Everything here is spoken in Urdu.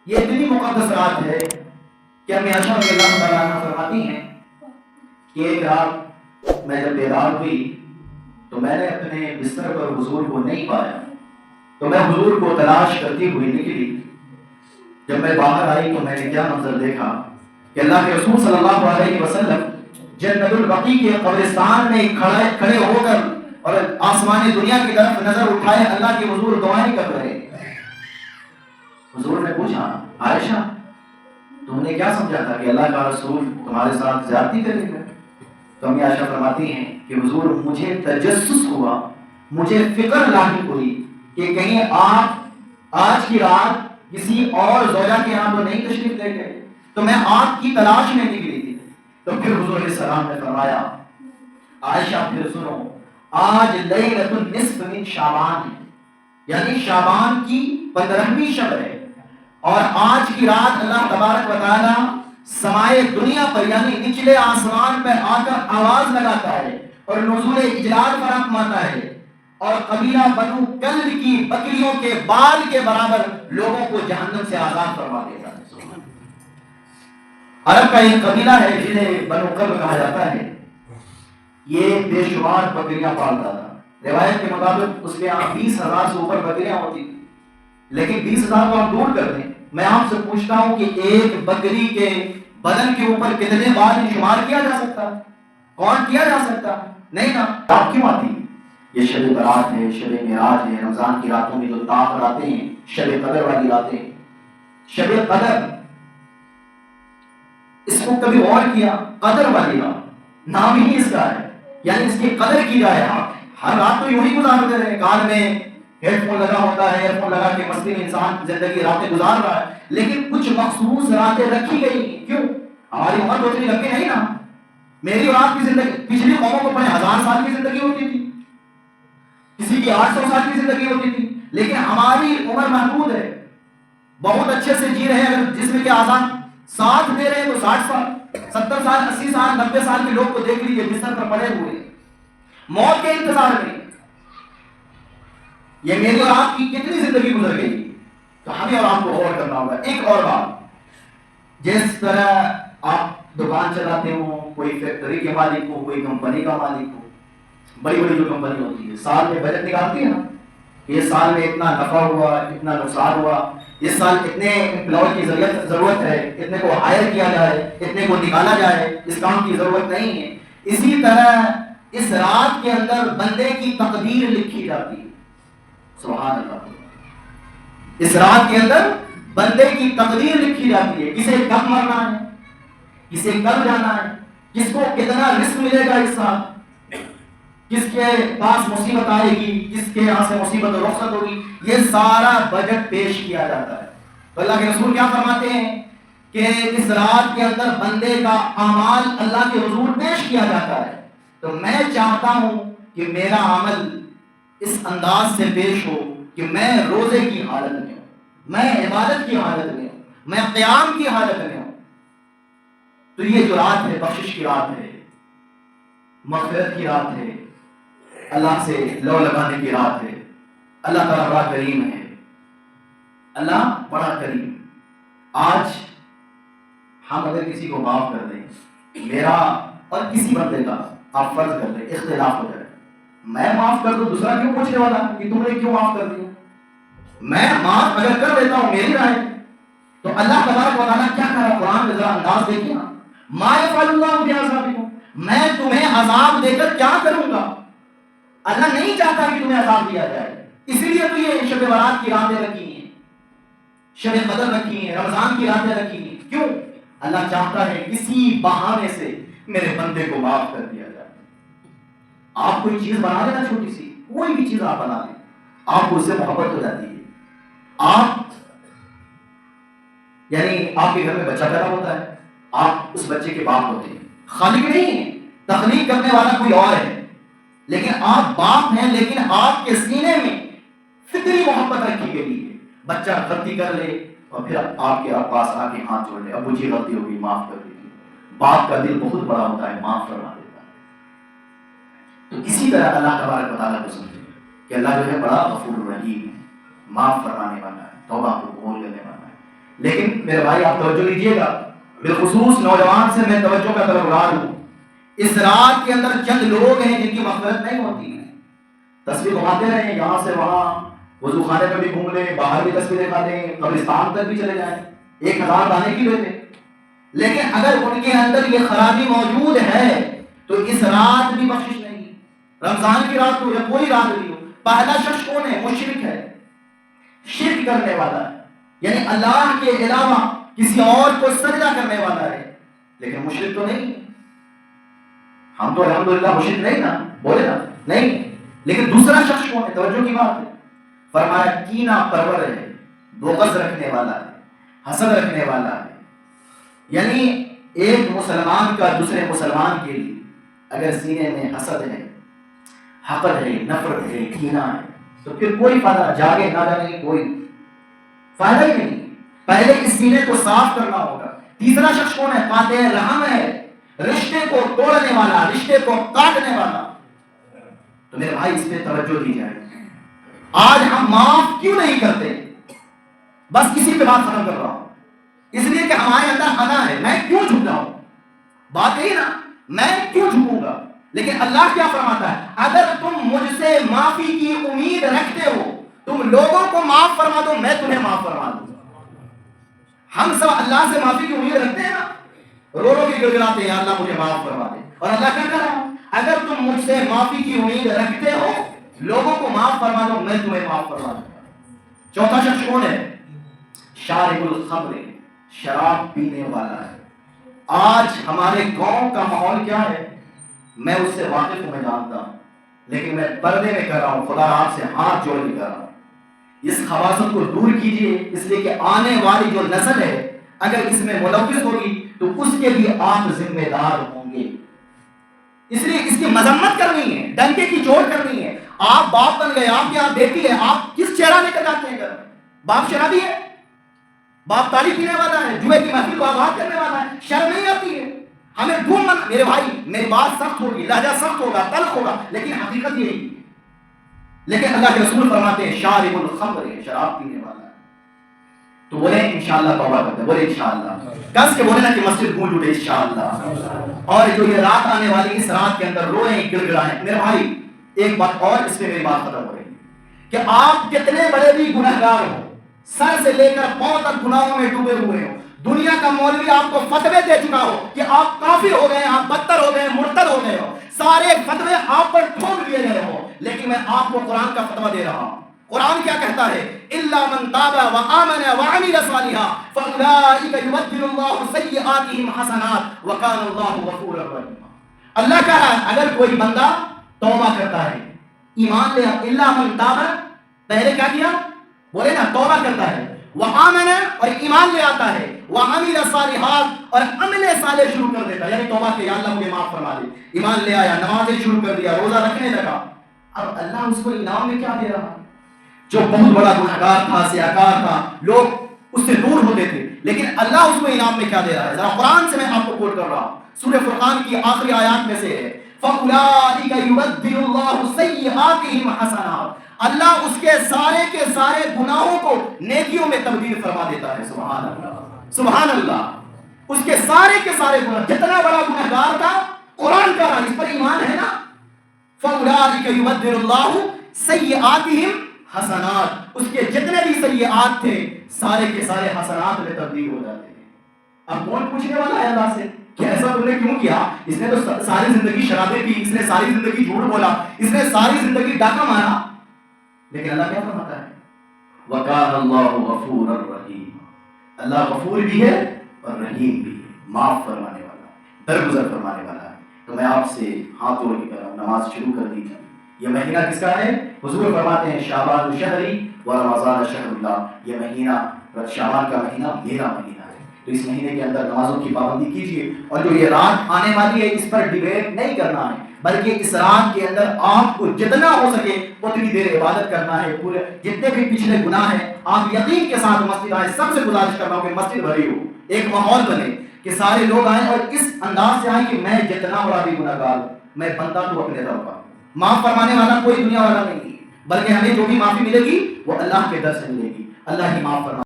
یہ اتنی مقدس رات ہے کہ ہمیں عائشہ رضی اللہ تعالیٰ عنہ فرماتی ہیں کہ ایک رات میں جب بیدار ہوئی تو میں نے اپنے بستر پر حضور کو نہیں پایا، تو میں حضور کو تلاش کرتی ہوئی نکلی۔ جب میں باہر آئی تو میں نے کیا منظر دیکھا کہ اللہ کے رسول صلی اللہ علیہ وسلم جنت البقیع کے قبرستان میں کھڑے ہو کر اور آسمانی دنیا کی طرف نظر اٹھائے اللہ کے حضور دعائیں کر رہے۔ حضور نے پوچھا عائشہ تم نے کیا سمجھا تھا کہ اللہ کا رسول تمہارے ساتھ زیادتی کرے گا؟ تو ہم عائشہ فرماتی ہیں کہ حضور مجھے تجسس ہوا، مجھے فکر لاحق ہوئی کہ کہیں آپ آج کی رات کسی اور زوجہ کے یہاں تو نہیں تشریف لے گئے، تو میں آپ کی تلاش میں نکلی تھی۔ تو پھر حضور علیہ السلام نے فرمایا عائشہ پھر سنو، آج لیلۃ النصف من شعبان ہے، یعنی شعبان کی 15ویں شب ہے، اور آج کی رات اللہ تبارک و تعالی سمائے دنیا پر یعنی نچلے آسمان پر آ کر آواز لگاتا ہے اور نزول اجلال فرماتا ہے، اور قبیلہ بنو کلب کی بکریوں کے بال کے برابر لوگوں کو جہنم سے آزاد فرما دیتا ہے۔ عرب کا ایک قبیلہ ہے جنہیں بنو کلب کہا جاتا ہے، یہ بے شمار بکریاں پالتا تھا۔ روایت کے مطابق اس کے یہاں 20,000 سے اوپر بکریاں ہوتی تھی، لیکن 20,000 کو آپ دور کر دیں، میں آپ سے پوچھتا ہوں کہ ایک بکری کے بدن کے اوپر کتنے بال شمار کیا جا سکتا ہے؟ کون کیا جا سکتا؟ نہیں نا۔ آپ کیوں آتی؟ یہ شب برات ہے، شب معراج ہے، رمضان کی راتوں میں جو طاق راتیں ہیں، شب قدر والی راتیں، شب قدر اس کو کبھی غور کیا؟ قدر والی رات نام ہی اس کا ہے، یعنی اس کی قدر کی جائے۔ ہر رات تو یوں ہی گزارتے رہے، کان میں ہیڈ فون لگا ہوتا ہے، ایئر فون لگا کے مستی میں انسان زندگی راتیں گزار رہا ہے، لیکن کچھ مخصوص راتیں رکھی گئی۔ کیوں؟ ہماری عمر تو اتنی لمبی نہیں نا۔ میری اور آپ کی زندگی، پچھلی قوموں کو 1000 سال کی زندگی ہوتی تھی، کسی کی 800 سال کی زندگی ہوتی تھی، لیکن ہماری عمر محدود ہے۔ بہت اچھے سے جی رہے ہیں، اگر جسم کے اعضاء ساتھ دے رہے ہیں تو 60 سال، 70 سال، 80 سال، 90 سال کے لوگ کو دیکھ لیجیے بستر پر پڑے ہوئے موت کے انتظار میں۔ یہ میری اور آپ کی کتنی زندگی گزر گئی، تو ہمیں اور آپ کو غور کرنا ہوگا۔ ایک اور بات، جس طرح آپ دکان چلاتے ہو، کوئی فیکٹری کے مالک ہو، کوئی کمپنی کا مالک ہو، بڑی بڑی جو کمپنی ہوتی ہے سال میں بجٹ نکالتی ہے نا، یہ سال میں اتنا نفع ہوا، اتنا نقصان ہوا، اس سال اتنے امپلائی کی ضرورت ہے، اتنے کو ہائر کیا جائے، اتنے کو نکالا جائے، اس کام کی ضرورت نہیں ہے۔ اسی طرح اس رات کے اندر بندے کی تقدیر لکھی جاتی ہے۔ سبحان اللہ۔ اس رات کے اندر بندے کی تقدیر لکھی جاتی ہے، کسے کب مرنا ہے، کسے کب جانا ہے، کس کو کتنا رزق ملے گا اس سال، کس کے پاس مصیبت آئے گی، کس کے یہاں سے مصیبت رخصت ہوگی، یہ سارا بجٹ پیش کیا جاتا ہے۔ تو اللہ کے رسول کیا فرماتے ہیں کہ اس رات کے اندر بندے کا اعمال اللہ کے حضور پیش کیا جاتا ہے۔ تو میں چاہتا ہوں کہ میرا عمل اس انداز سے پیش ہو کہ میں روزے کی حالت میں ہوں، میں عبادت کی حالت میں ہوں، میں قیام کی حالت میں ہوں۔ تو یہ جو رات ہے بخشش کی رات ہے، مغفرت کی رات ہے، اللہ سے لو لگانے کی رات ہے۔ اللہ تعالیٰ بڑا کریم ہے، اللہ بڑا کریم۔ آج ہم اگر کسی کو معاف کر دیں، میرا اور کسی بندے کا آپ فرض کر دیں اختلاف ہو جائے، میں معاف کر دوں، دوسرا کیوں پوچھنے والا کہ تم نے کیوں معاف کر دیا؟ میں معاف اگر کر دیتا ہوں میری رائے، تو اللہ تبارک و تعالیٰ کیا کہا قرآن میں، ذرا انداز دیکھیے نا، ما یفعل اللہ بعذابکم، میں تمہیں عذاب دے کر کیا کروں گا؟ اللہ نہیں چاہتا کہ تمہیں عذاب دیا جائے، اسی لیے تو یہ شب برات کی راتیں رکھی ہیں، شب قدر رکھی ہیں، رمضان کی راتیں رکھی ہیں۔ کیوں؟ اللہ چاہتا ہے کسی بہانے سے میرے بندے کو معاف کر دیا جائے۔ آپ کوئی چیز بنا لینا، چھوٹی سی کوئی بھی چیز آپ بنا لیں، آپ کو اس سے محبت ہو جاتی ہے۔ آپ یعنی آپ کے گھر میں بچہ پیدا ہوتا ہے، آپ اس بچے کے باپ ہوتے ہیں، خالق نہیں ہیں، تخلیق کرنے والا کوئی اور ہے، لیکن آپ باپ ہیں، لیکن آپ کے سینے میں فطری محبت رکھی گئی ہے۔ بچہ غلطی کر لے اور پھر آپ کے پاس آ کے ہاتھ جوڑ لے، ابو جی غلطی ہوگی معاف کر دیجیے، باپ کا دل بہت بڑا ہوتا ہے، معاف فرما دیتا ہے۔ تو اسی طرح اللہ تبارک و تعالیٰ کو سمجھے کہ اللہ جو ہے بڑا غفور رحیم ہے، معاف فرمانے والا ہے، توبہ کو قبول کرنے والا ہے۔ لیکن میرے بھائی آپ توجہ دیجیے گا، بالخصوص نوجوان سے میں توجہ کا طلبگار ہوں، اس رات کے اندر چند لوگ ہیں جن کی مغفرت نہیں ہوتی ہے، تصویر گھماتے رہے یہاں سے وہاں، وضو خانے میں بھی گھوم لیں، باہر بھی تصویریں کھا لیں، قبرستان تک بھی چلے جائیں 1000 دانے کی لیتے، لیکن اگر ان کے اندر یہ خرابی موجود ہے تو اس رات بھی بخشش نہیں۔ رمضان کی رات ہو یا کوئی رات بھی ہو، پہلا شخص کون ہے؟ مشرک ہے، شرک کرنے والا ہے، یعنی اللہ کے علاوہ کسی اور کو سجدہ کرنے والا ہے، لیکن مشرک تو نہیں۔ ہم تو الحمدللہ مشرک نہیں نا، بولے نا نہیں، لیکن دوسرا شخص کون ہے؟ توجہ کی بات ہے، فرمایا کینہ پرور ہے، بغض رکھنے والا ہے، حسد رکھنے والا ہے، یعنی ایک مسلمان کا دوسرے مسلمان کے لیے اگر سینے میں حسد ہے، حقد ہے، نفرت ہے، کینہ ہے، تو پھر کوئی فائدہ، جاگے نہ جانے کوئی فائدہ ہی نہیں۔ پہلے اس سینے کو صاف کرنا ہوگا۔ تیسرا شخص کون ہے؟ قاطع رحم ہے، رشتے کو توڑنے والا، رشتے کو کاٹنے والا۔ تو میرے بھائی اس پہ توجہ دی جائے، آج ہم معاف کیوں نہیں کرتے؟ بس کسی پہ بات ختم کر رہا ہوں، اس لیے کہ ہمارے اندر انا ہے، میں کیوں جھک جاؤں؟ بات یہی نا، میں کیوں جھکوں گا؟ لیکن اللہ کیا فرماتا ہے؟ اگر تم مجھ سے معافی کی امید رکھتے ہو، تم لوگوں کو معاف فرما دو، میں تمہیں معاف فرما دوں۔ ہم سب اللہ سے معافی کی امید رکھتے ہیں نا، رو رو کے گڑگڑاتے ہیں اللہ مجھے معاف فرما دے، اور اللہ کیا کہہ رہا ہے؟ اگر تم مجھ سے معافی کی امید رکھتے ہو، لوگوں کو معاف فرما دو، میں تمہیں معاف فرما دوں۔ چوتھا شخص کون ہے؟ شارب الخمر، شراب پینے والا ہے۔ آج ہمارے گاؤں کا ماحول کیا ہے؟ میں اس سے واقف ہوں، میں جانتا ہوں، لیکن میں پردے میں کر رہا ہوں، خدا آپ سے ہاتھ جوڑ کے کر رہا ہوں، اس خباثت کو دور کیجئے، اس لیے کہ آنے والی جو نسل ہے اگر اس میں ملوث ہوگی تو اس کے بھی آپ ذمہ دار ہوں گے۔ اس لیے اس کی مذمت کرنی ہے، ڈنکے کی چوٹ کرنی ہے۔ آپ باپ بن گئے، آپ کی آپ بیٹی ہے، آپ کس چہرہ لے کر جاتے ہیں گھر میں؟ باپ شرابی ہے، باپ تالی پینے والا ہے، جوئے کی محفل کو آباد کرنے والا ہے، شرم نہیں آتی ہے؟ ہمیں ڈھونڈ مت، میرے بھائی میری بات سخت ہوگی، لہجہ سخت ہوگا، تلخ ہوگا، لیکن حقیقت یہی ہے۔ لیکن اللہ کے رسول فرماتے ہیں شارب الخمر، شراب پینے والا ہے۔ تو بولے انشاءاللہ توبہ کرتے ہیں، بولے انشاءاللہ، کس کے بولے نا کہ مسجد گونج اٹھے انشاءاللہ۔ اور جو یہ رات آنے والی، اس رات کے اندر روئیں گڑ گڑائیں۔ میرے بھائی ایک بات اور، اس میں میری بات ختم ہو رہی ہے کہ آپ کتنے بڑے بھی گنہگار ہو، سر سے لے کر پاؤں تک گناہوں میں ڈوبے ہوئے ہو، دنیا کا مولوی آپ کو فتوے دے چکا ہو کہ آپ کافر ہو گئے، آپ بدتر ہو گئے، مرتد ہو گئے ہو، سارے فتوے آپ پر ٹھوک دیے گئے ہو، لیکن میں آپ کو قرآن کا فتویٰ دے رہا ہوں۔ قرآن کیا کہتا ہے؟ الا من تاب وآمن وعمل صالحا فاولئک یبدل اللہ سیئاتہم حسنات وکان اللہ غفورا رحیما۔ اللہ کہہ رہا ہے اگر کوئی بندہ توبہ کرتا ہے، ایمان لے، الا من تاب، پہلے کیا کیا؟ بولے نا توبہ کرتا ہے، وآمن اور ایمان لے آتا ہے، وعمل صالحات اور عمل صالح شروع کر دیتا ہے، یعنی توبہ کہ یا اللہ مجھے معاف فرما دے، ایمان لے آیا، نمازیں شروع کر دیا، روزہ رکھنے لگا، اب اللہ اس کو انعام میں کیا دے رہا ہے؟ جو بہت بڑا گنہگار تھا، سیاہکار تھا، لوگ اس سے دور ہوتے تھے، لیکن اللہ اس کو انعام میں کیا دے رہا ہے؟ ذرا قرآن سے میں آپ کو کوٹ کر رہا ہوں، سورہ فرقان کی آخری آیات میں سے ہے، فَأُولَٰئِكَ يُبَدِّلُ اللَّهُ سَيِّئَاتِهِمْ حَسَنَاتٍ، اللہ اس کے سارے گناہوں کو نیکیوں میں تبدیل فرما دیتا ہے۔ سبحان اللہ، سبحان اللہ، اس کے سارے گناہ، جتنا بڑا گنہگار تھا، قرآن کا اس پر ایمان ہے نا، فَأُولَٰئِكَ يُبَدِّلُ اللَّهُ سَيِّئَاتِهِمْ حسنات، اس کے جتنے بھی سیئات تھے سارے کے سارے حسنات میں تبدیل ہو جاتے ہیں۔ اب کون پوچھنے والا ہے اللہ سے کہ ایسا تم نے کیوں کیا؟ اس نے تو ساری زندگی شرابیں پی، اس نے ساری زندگی جھوٹ بولا، اس نے ساری زندگی ڈاکہ مارا، لیکن اللہ کیا فرماتا ہے؟ وَكَانَ اللَّهُ غَفُورًا رَحِيمًا، اللہ غفور بھی ہے اور رحیم بھی ہے، معاف فرمانے والا، درگزر فرمانے والا ہے۔ تو میں آپ سے ہاتھ جوڑ کے کر رہا ہوں، نماز شروع کر دیجیے۔ یہ مہینہ کس کا ہے؟ حضور فرماتے ہیں شعبان شہری و رمضان شہر اللہ، یہ مہینہ شعبان کا مہینہ میرا مہینہ ہے، تو اس مہینے کے اندر نمازوں کی پابندی کیجیے، اور جو یہ رات آنے والی ہے اس پر ڈیبیٹ نہیں کرنا ہے، بلکہ اس رات کے اندر آپ کو جتنا ہو سکے اتنی دیر عبادت کرنا ہے، پورے جتنے بھی پچھلے گناہ ہیں آپ یقین کے ساتھ مسجد آئیں۔ سب سے گزارش کر رہا ہوں کہ مسجد بھری ہو، ایک ماحول بنے کہ سارے لوگ آئیں اور اس انداز سے آئیں کہ میں جتنا بڑا بھی گنہگار ہوں، میں بندہ تو اپنے رب کا، معاف فرمانے والا کوئی دنیا والا نہیں ہے، بلکہ ہمیں جو بھی معافی ملے گی وہ اللہ کے در سے ملے گی۔ اللہ ہی معاف فرما۔